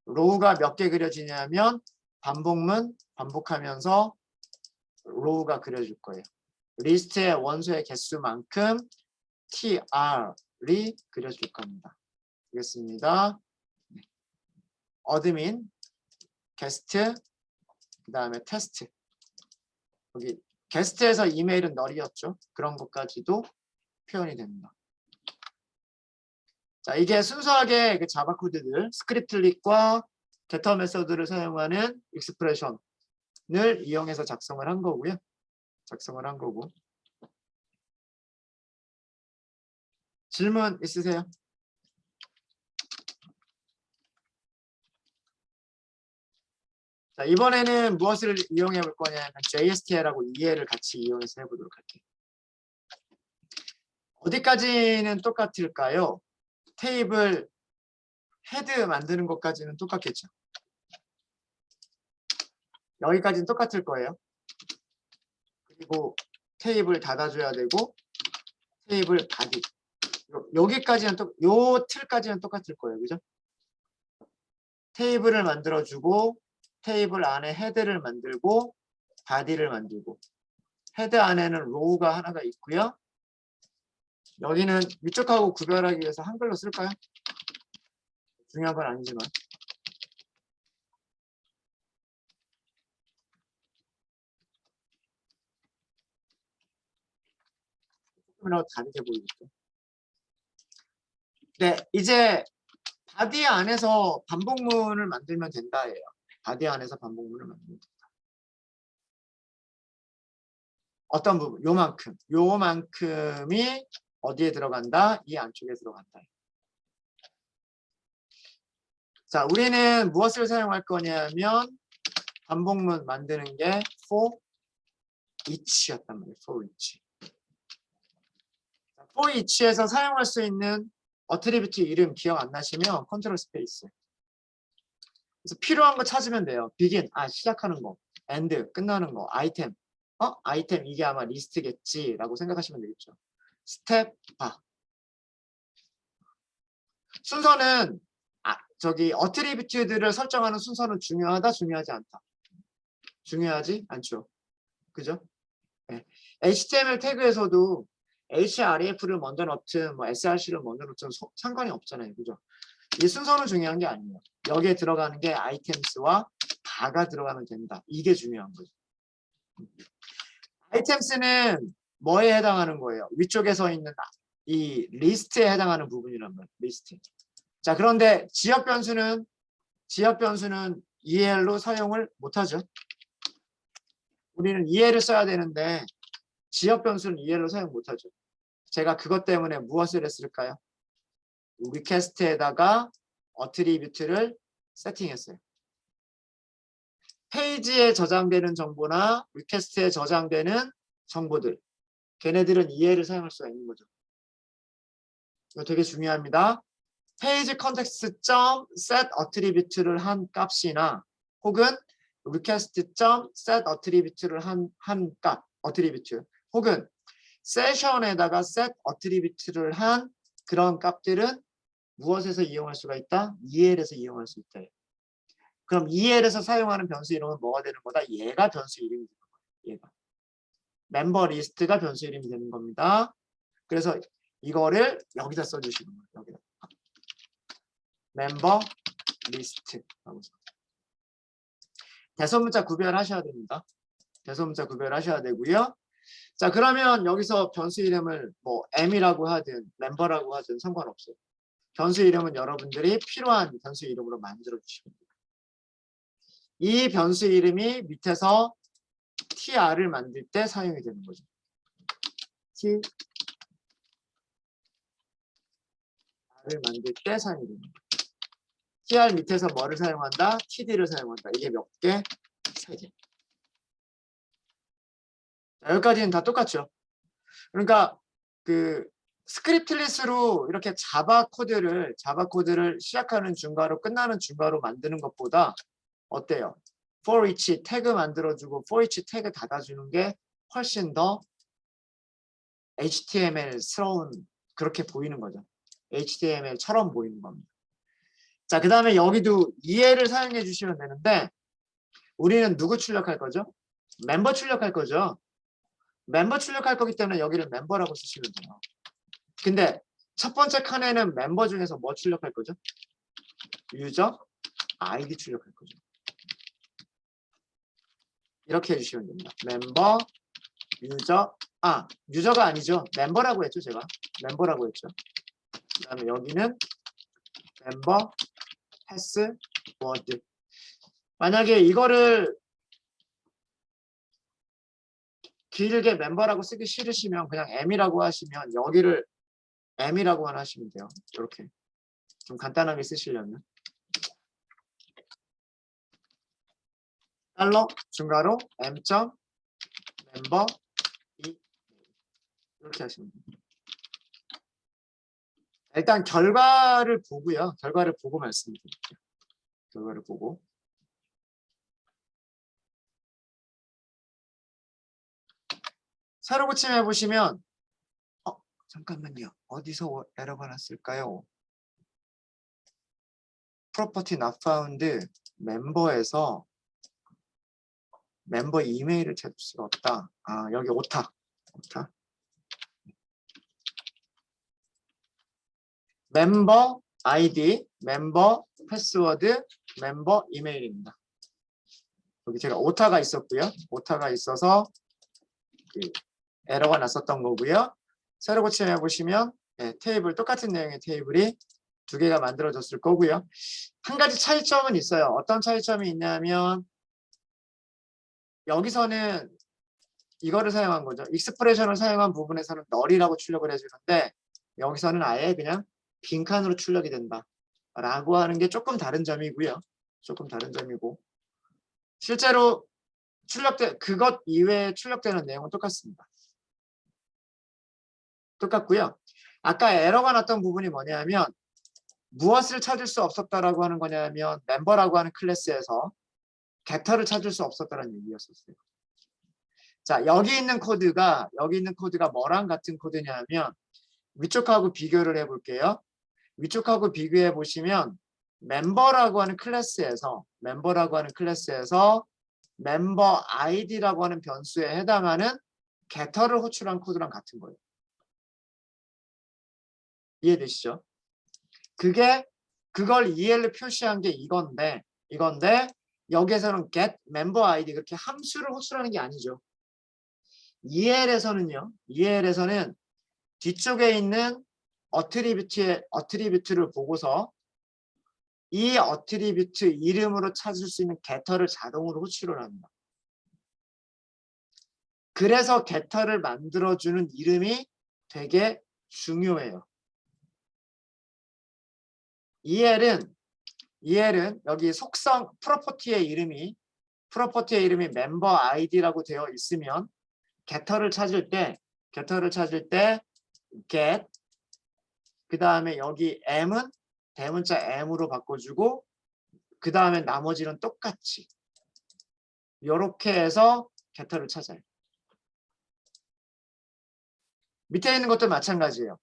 로우가 몇 개 그려지냐면 반복문 반복하면서 로우가 그려질 거예요. 리스트의 원소의 개수만큼 TR이 그려질 겁니다. 알겠습니다. 어드민, 게스트, 그 다음에 테스트. 여기 게스트에서 이메일은 널이었죠. 그런 것까지도 표현이 됩니다. 자, 이게 순수하게 그 자바 코드들, 스크립트릿과 게터 메서드를 사용하는 익스프레션 이용해서 작성을 한 거고요. 작성을 한 거고. 질문 있으세요? 자, 이번에는 무엇을 이용해 볼 거냐면 JSTL하고 EL을 같이 이용해서 해보도록 할게요. 어디까지는 똑같을까요? 테이블 헤드 만드는 것까지는 똑같겠죠. 여기까지는 똑같을 거예요. 그리고 테이블 닫아줘야 되고 테이블 바디 여기까지는 요 틀까지는 똑같을 거예요. 그죠? 테이블을 만들어주고 테이블 안에 헤드를 만들고 바디를 만들고 헤드 안에는 로우가 하나가 있고요. 여기는 위쪽하고 구별하기 위해서 한글로 쓸까요? 중요한 건 아니지만 조금이라도 다르게 보이겠죠. 네, 이제 바디 안에서 반복문을 만들면 된다예요. 바디 안에서 반복문을 만들면 된다. 어떤 부분? 요만큼이 어디에 들어간다? 이 안쪽에 들어간다. 자, 우리는 무엇을 사용할 거냐면 반복문 만드는 게 for each였단 말이에요. for each. for each에서 사용할 수 있는 어트리뷰트 이름 기억 안 나시면 컨트롤 스페이스. 그래서 필요한 거 찾으면 돼요. begin, 시작하는 거. end, 끝나는 거. 아이템, 아이템 이게 아마 리스트겠지라고 생각하시면 되겠죠. 스텝, 순서는 저기 어트리뷰트들을 설정하는 순서는 중요하다, 중요하지 않다. 중요하지 않죠. 그죠? 네. HTML 태그에서도 href를 먼저 넣든 뭐 src를 먼저 넣든 상관이 없잖아요. 그죠? 이 순서는 중요한 게 아니에요. 여기에 들어가는 게 아이템스와 바가 들어가면 된다. 이게 중요한 거죠. 아이템스는 뭐에 해당하는 거예요? 위쪽에 서 있는 이 리스트에 해당하는 부분이란 말이에요. 리스트. 자, 그런데 지역 변수는 EL로 사용을 못하죠. 우리는 EL을 써야 되는데 지역 변수는 EL로 사용 못하죠. 제가 그것 때문에 무엇을 했을까요? 리퀘스트에다가 어트리뷰트를 세팅했어요. 페이지에 저장되는 정보나 리퀘스트에 저장되는 정보들, 걔네들은 EL을 사용할 수가 있는 거죠. 이거 되게 중요합니다. 페이지 컨텍스트 set attribute를 한 값이나 혹은 request set attribute를 한 값, attribute 혹은 세션에다가 set attribute를 한 그런 값들은 무엇에서 이용할 수가 있다? EL에서 이용할 수 있다. 그럼 EL에서 사용하는 변수 이름은 뭐가 되는 거다? 얘가 변수 이름이 되는 거예요. 얘가. 멤버 리스트가 변수 이름이 되는 겁니다. 그래서 이거를 여기다 써주시는 거예요. 여기다. 멤버 리스트라고 써. 대소문자 구별하셔야 됩니다. 대소문자 구별하셔야 되고요. 자, 그러면 여기서 변수 이름을 뭐 m이라고 하든 멤버라고 하든 상관없어요. 변수 이름은 여러분들이 필요한 변수 이름으로 만들어 주시면 돼요. 이 변수 이름이 밑에서 tr을 만들 때 사용이 되는 거죠. tr을 만들 때 사용이 되는 거죠. tr 밑에서 뭐를 사용한다? td를 사용한다. 이게 몇 개? 3개. 여기까지는 다 똑같죠. 그러니까 그 스크립트리스로 이렇게 자바 코드를 시작하는 중괄호 끝나는 중괄호 만드는 것보다 어때요? for each 태그 만들어주고 for each 태그 닫아주는 게 훨씬 더 HTML스러운 그렇게 보이는 거죠. HTML처럼 보이는 겁니다. 자, 그 다음에 여기도 EL을 사용해 주시면 되는데 우리는 누구 출력할 거죠? 멤버 출력할 거죠. 멤버 출력할 거기 때문에 여기를 멤버라고 쓰시면 돼요. 근데 첫 번째 칸에는 멤버 중에서 뭐 출력할 거죠? 유저 아이디 출력할 거죠. 이렇게 해주시면 됩니다. 멤버 유저 유저가 아니죠. 멤버라고 했죠. 제가 멤버라고 했죠. 그 다음에 여기는 멤버 패스워드. 만약에 이거를 길게 멤버라고 쓰기 싫으시면 그냥 M이라고 하시면 여기를 M이라고만 하시면 돼요. 이렇게 좀 간단하게 쓰시려면 달러 중괄호 M 점 멤버 이 이렇게 하시면 돼요. 일단 결과를 보고요. 결과를 보고 말씀드릴게요. 결과를 보고. 새로 고침해 보시면 잠깐만요. 어디서 에러가 났을까요? property not found 멤버에서 멤버 이메일을 찾을 수가 없다. 아, 여기 오타. 멤버 아이디, 멤버 패스워드, 멤버 이메일입니다. 여기 제가 오타가 있었고요. 오타가 있어서 에러가 났었던 거고요. 새로 고침해 보시면 테이블 똑같은 내용의 테이블이 두 개가 만들어졌을 거고요. 한 가지 차이점은 있어요. 어떤 차이점이 있냐면 여기서는 이거를 사용한 거죠. 익스프레션을 사용한 부분에서는 널이라고 출력을 해주는데 여기서는 아예 그냥 빈칸으로 출력이 된다 라고 하는 게 조금 다른 점이고요. 조금 다른 점이고 실제로 그것 이외에 출력되는 내용은 똑같습니다. 똑같고요. 아까 에러가 났던 부분이 뭐냐면 무엇을 찾을 수 없었다라고 하는 거냐면 멤버라고 하는 클래스에서 겟터를 찾을 수 없었다는 얘기였었어요. 자, 여기 있는 코드가 뭐랑 같은 코드냐면 위쪽하고 비교를 해볼게요. 위쪽하고 비교해 보시면 멤버라고 하는 클래스에서 멤버 아이디라고 하는 변수에 해당하는 겟터를 호출한 코드랑 같은 거예요. 이해되시죠? 그걸 EL로 표시한 게 이건데 여기에서는 get member ID 그렇게 함수를 호출하는 게 아니죠. EL에서는 뒤쪽에 있는 어트리뷰트를 보고서 이 어트리뷰트 이름으로 찾을 수 있는 겟터를 자동으로 호출을 합니다. 그래서 겟터를 만들어주는 이름이 되게 중요해요. EL은 여기 속성 프로퍼티의 이름이 멤버 아이디라고 되어 있으면 겟터를 찾을 때 get 그 다음에 여기 m은 대문자 m으로 바꿔주고 그 다음에 나머지는 똑같이 이렇게 해서 겟터를 찾아요. 밑에 있는 것도 마찬가지예요.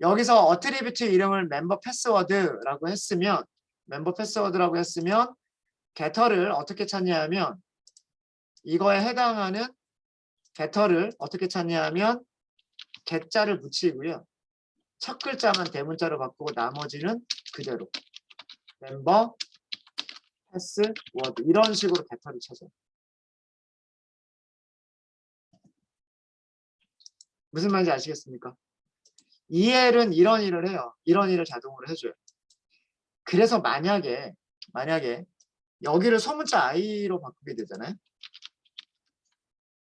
여기서 어트리뷰트 이름을 멤버 패스워드라고 했으면 겟터를 어떻게 찾냐면 이거에 해당하는 겟터를 어떻게 찾냐면 get자를 붙이고요. 첫 글자만 대문자로 바꾸고 나머지는 그대로 멤버 패스워드 이런 식으로 겟터를 찾아요. 무슨 말인지 아시겠습니까? EL은 이런 일을 해요. 이런 일을 자동으로 해줘요. 그래서 만약에 여기를 소문자 I로 바꾸게 되잖아요.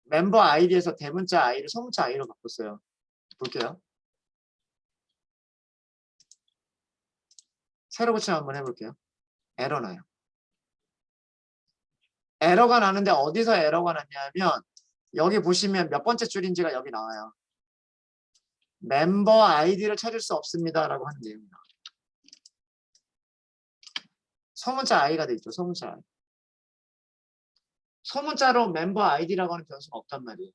멤버 아이디에서 대문자 I를 소문자 I로 바꿨어요. 볼게요. 새로 고침 한번 해볼게요. 에러 나요. 에러가 나는데 어디서 에러가 났냐면 여기 보시면 몇 번째 줄인지가 여기 나와요. 멤버 아이디를 찾을 수 없습니다 라고 하는 내용이다. 소문자 I가 돼 있죠. 소문자 I. 소문자로 멤버 아이디라고 하는 변수가 없단 말이에요.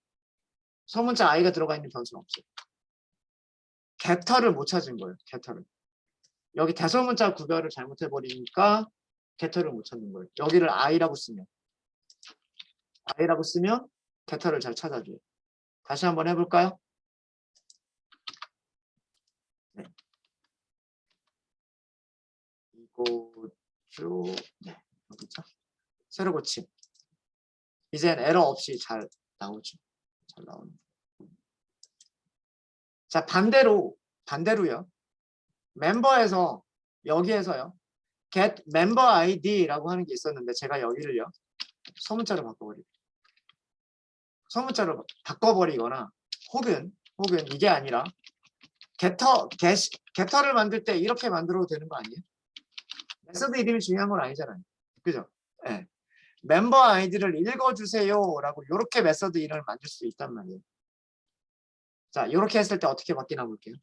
소문자 I가 들어가 있는 변수는 없어요. 겟터를 못 찾은 거예요. 겟터를. 여기 대소문자 구별을 잘못해버리니까 겟터를 못 찾는 거예요. 여기를 I라고 쓰면 겟터를 잘 찾아줘요. 다시 한번 해볼까요? 네. 네. 여기죠. 새로 고침. 이젠 에러 없이 잘 나오죠. 잘 나오는. 자, 반대로요. 멤버에서 여기에서요. get member ID라고 하는 게 있었는데 제가 여기를요. 소문자로 바꿔버릴게요. 소문자로 바꿔버리거나 혹은 이게 아니라 게터를 만들 때 이렇게 만들어도 되는 거 아니에요? 메서드 이름이 중요한 건 아니잖아요. 그죠? 네. 멤버 아이디를 읽어주세요라고 이렇게 메서드 이름을 만들 수 있단 말이에요. 자, 이렇게 했을 때 어떻게 바뀌나 볼게요.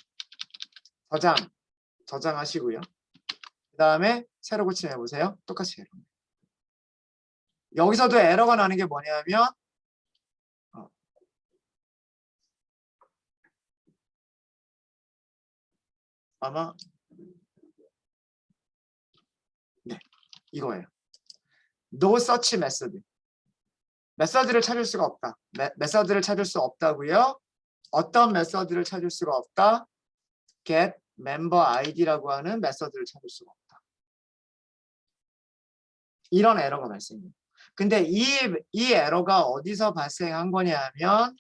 저장하시고요. 그 다음에 새로 고침해 보세요. 똑같이 에러. 여기서도 에러가 나는 게 뭐냐면 아마 네, 이거예요. No such method. 메서드를 찾을 수가 없다. 메서드를 찾을 수 없다고요. 어떤 메서드를 찾을 수가 없다? get member id라고 하는 메서드를 찾을 수가 없다. 이런 에러가 발생해요. 근데 이 에러가 어디서 발생한 거냐면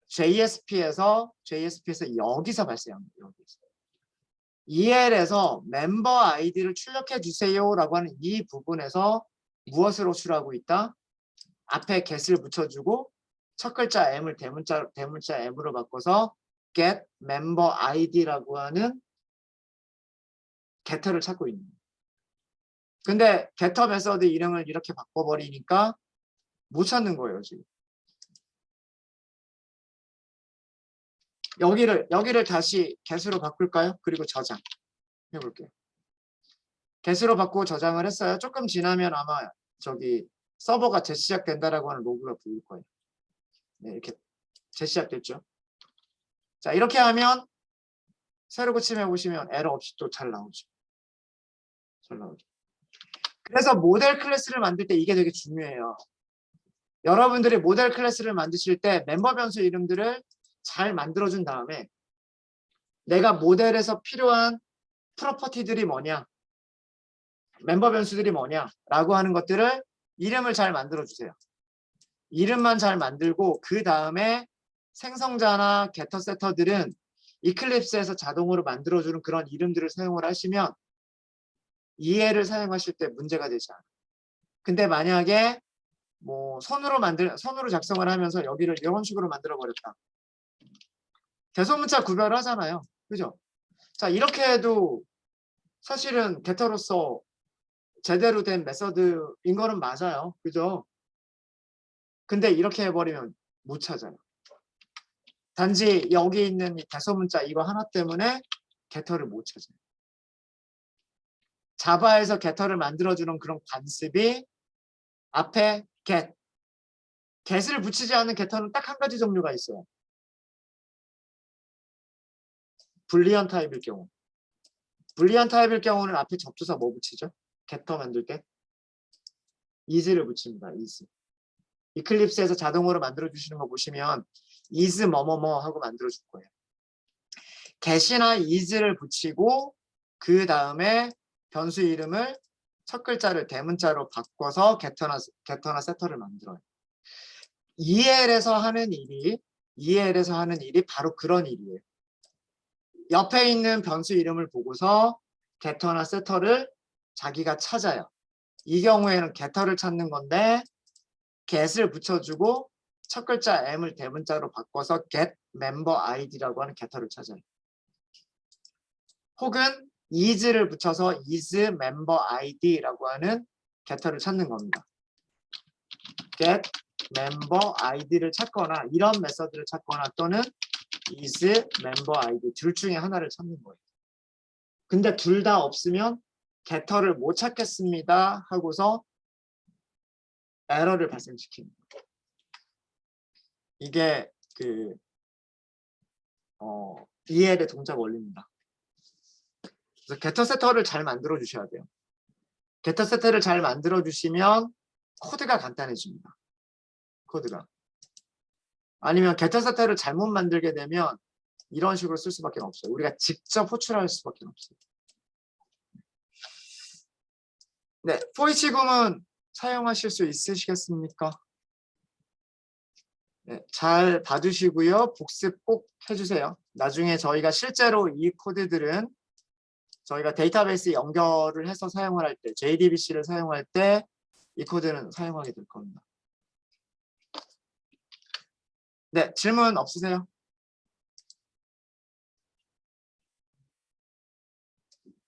JSP에서 여기서 발생한 거예요. 여기서. EL에서 멤버 아이디를 출력해 주세요라고 하는 이 부분에서 무엇을 호출하고 있다? 앞에 get을 붙여주고 첫 글자 m을 대문자 m으로 바꿔서 get member id라고 하는 getter를 찾고 있는 거예요. 근데 getter 메서드 이름을 이렇게 바꿔버리니까 못 찾는 거예요, 지금. 여기를 다시 get으로 바꿀까요? 그리고 저장 해볼게요. get으로 바꾸고 저장을 했어요. 조금 지나면 아마 저기 서버가 재시작된다라고 하는 로그가 보일 거예요. 네, 이렇게 재시작됐죠. 자, 이렇게 하면 새로 고침해 보시면 에러 없이 또 잘 나오죠. 잘 나오죠. 그래서 모델 클래스를 만들 때 이게 되게 중요해요. 여러분들이 모델 클래스를 만드실 때 멤버 변수 이름들을 잘 만들어준 다음에 내가 모델에서 필요한 프로퍼티들이 뭐냐, 멤버 변수들이 뭐냐 라고 하는 것들을 이름을 잘 만들어주세요. 이름만 잘 만들고 그 다음에 생성자나 게터 세터들은 이클립스에서 자동으로 만들어주는 그런 이름들을 사용을 하시면 EL을 사용하실 때 문제가 되지 않아요. 근데 만약에 뭐 손으로 작성을 하면서 여기를 이런 식으로 만들어 버렸다. 대소문자 구별을 하잖아요. 그죠? 자, 이렇게 해도 사실은 게터로서 제대로 된 메서드인 거는 맞아요. 그죠? 근데 이렇게 해버리면 못 찾아요. 단지 여기 있는 이 대소문자 이거 하나 때문에 게터를 못 찾아요. 자바에서 게터를 만들어주는 그런 관습이 앞에 get을 붙이지 않는 게터는 딱 한 가지 종류가 있어요. 불리언 타입일 경우. 불리언 타입일 경우는 앞에 접두사 뭐 붙이죠? getter 만들 때 is를 붙입니다. is. 이클립스에서 자동으로 만들어주시는 거 보시면 is 뭐뭐뭐 하고 만들어줄 거예요. get이나 is를 붙이고 그 다음에 변수 이름을 첫 글자를 대문자로 바꿔서 getter나 setter를 만들어요. EL에서 하는 일이 바로 그런 일이에요. 옆에 있는 변수 이름을 보고서 getter나 setter를 자기가 찾아요. 이 경우에는 getter를 찾는 건데 get을 붙여주고 첫 글자 m을 대문자로 바꿔서 get member id라고 하는 getter를 찾아요. 혹은 is를 붙여서 is member id라고 하는 getter를 찾는 겁니다. get member id를 찾거나 이런 메서드를 찾거나 또는 is member id 둘 중에 하나를 찾는 거예요. 근데 둘 다 없으면 getter를 못 찾겠습니다 하고서 에러를 발생시키는 거예요. 이게 그 EL의 동작 원리입니다. 그래서 getter setter를 잘 만들어 주셔야 돼요. getter setter를 잘 만들어 주시면 코드가 간단해집니다. 코드가. 아니면 getter setter를 잘못 만들게 되면 이런 식으로 쓸 수밖에 없어요. 우리가 직접 호출할 수밖에 없어요. 네, for each 구문 사용하실 수 있으시겠습니까? 네, 잘 봐두시고요. 복습 꼭 해주세요. 나중에 저희가 실제로 이 코드들은 저희가 데이터베이스 연결을 해서 사용을 할 때, JDBC를 사용할 때 이 코드는 사용하게 될 겁니다. 네, 질문 없으세요?